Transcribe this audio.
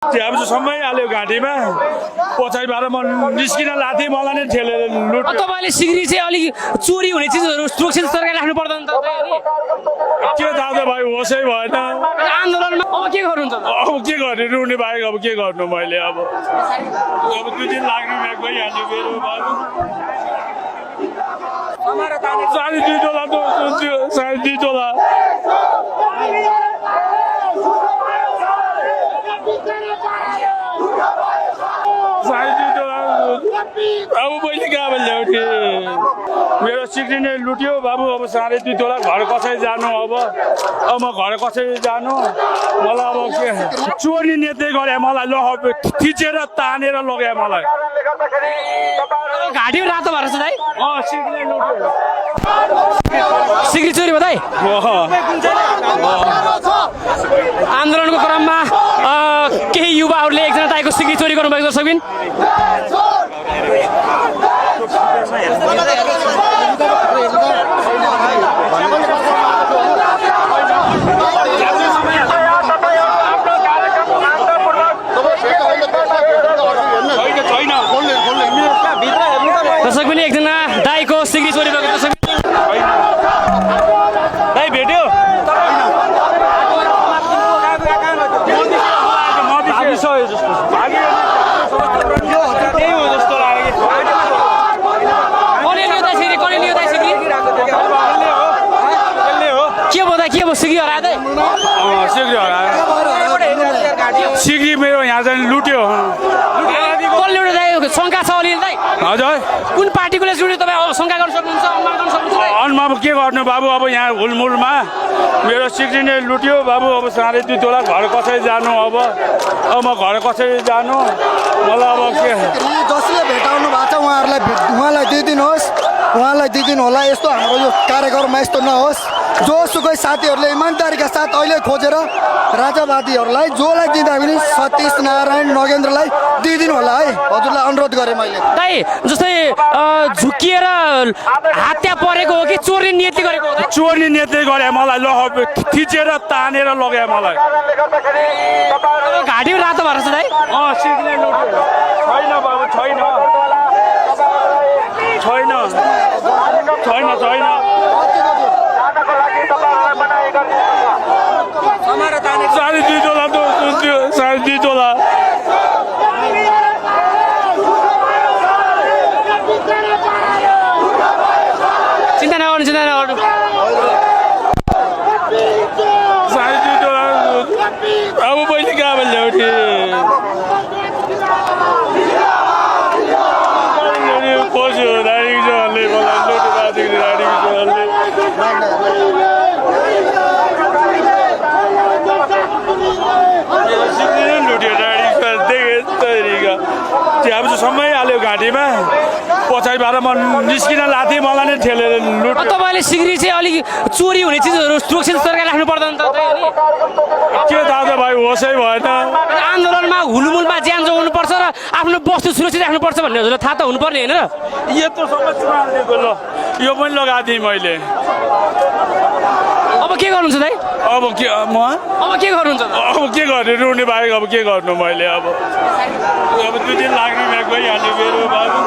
अब चाहिँ समय हाल्यो घाँटीमा पछाडिबाट म निस्किन लाथेँ मलाई नै ठेलेर लुट तपाईँले सिग्री चाहिँ अलिक चोरी हुने चिजहरू सुरक्षित सरकारले राख्नु पर्दैन त के दादा भाइ होसै भएन आन्दोलनमा अब के गर्नुहुन्छ अब के गर्ने रुने बाहेक अब के गर्नु मैले अब 2-3 लाख रुपियाँ गइहाल्यो मेरो बाबु 2.5 तोला त 2.5 तोला अब मैले कहाँ ल्याउँथे मेरो सिक्री नै लुट्यो बाबु अब 2.5 तोला घर कसरी जानु अब म घर कसरी जानु मलाई अब के चोरी नेतै गरे मलाई ल थिचेर तानेर लग्यो मलाई घाँटी रातो भएर छ दाइ सिक्री लुट्यो सिग्री चोरी भयो दाइ आन्दोलनको क्रममा केही युवाहरूले एकजना दाइको सिग्री चोरी गर्नुभएको छ सबिन दर्शक पनि एकजना दाइको सिग्री चोरी भएको छ दाइ भेट्यो के भयो सिग्री हरायो दाइ सिग्री हरायो सिग्री मेरो यहाँ चाहिँ लुट्यो कसले एउटा दाइ शङ्का छ अलिअलि दाइ हजुर कुन पार्टीकोले लुट्यो तपाईँ शङ्का गर्न सक्नुहुन्छ अनुमान गर्न सक्नुहुन्छ अनुमान के गर्नु बाबु अब यहाँ हुलमुलमा मेरो सिक्री नै लुट्यो बाबु अब 2.5 तोला घर कसरी जानु अब म घर कसरी जानु मलाई अब के जसले भेटाउनु भएको छ उहाँलाई दिइदिनुहोस् उहाँलाई दिइदिनु होला यस्तो हाम्रो यो कार्यक्रममा यस्तो नहोस् जोसुकै साथीहरूले इमान्दारीका साथ अहिले खोजेर राजावादीहरूलाई जसलाई दिँदा पनि सतीश नारायण नगेन्द्रलाई दिइदिनु होला है हजुरलाई अनुरोध गरेँ मैले दाइ जस्तै झुकिएर हत्या परेको हो कि चोर्ने नियति गरेको हो चोर्ने नियति गरे मलाई ल थिचेर तानेर लग्यो मलाई घाँटी रातो भएर छ दाइ सिक्री लुट्यो छैन बाबु छैन छैन छैन छैन 2.5 तोला त 2.5 तोला चिन्ता नगर्नु 2.5 तोला अब मैले कहाँ ल्याउँथे पशु राडीको जहरूले मलाई लुटो बाँधेको राडीको जहरूले लुट्यो राडीको देखेँ अब चाहिँ समय हाल्यो घाँटीमा पछाडिबाट म निस्किन लाथेँ मलाई नै ठेलेर लुट तपाईँले सिग्री चाहिँ अलिक चोरी हुने चिजहरू सुरक्षित सरकारले राख्नु पर्दैन त के दादा भाइ होसै भएन आन्दोलनमा हुलमुलमा ज्यान जोगाउनुपर्छ र आफ्नो वस्तु सुरक्षित राख्नुपर्छ भन्ने हजुरलाई थाहा त हुनुपर्ने होइन र यत्रो सबै चुनाव दिएको ल यो पनि लगाइदिएँ मैले अब के गर्नुहुन्छ दाइ अब के अब के गर्नुहुन्छ अब के गर्ने रुने बाहेक अब के गर्नु मैले अब 2-3 लाख रुपियाँ गइहाल्यो मेरो बाबु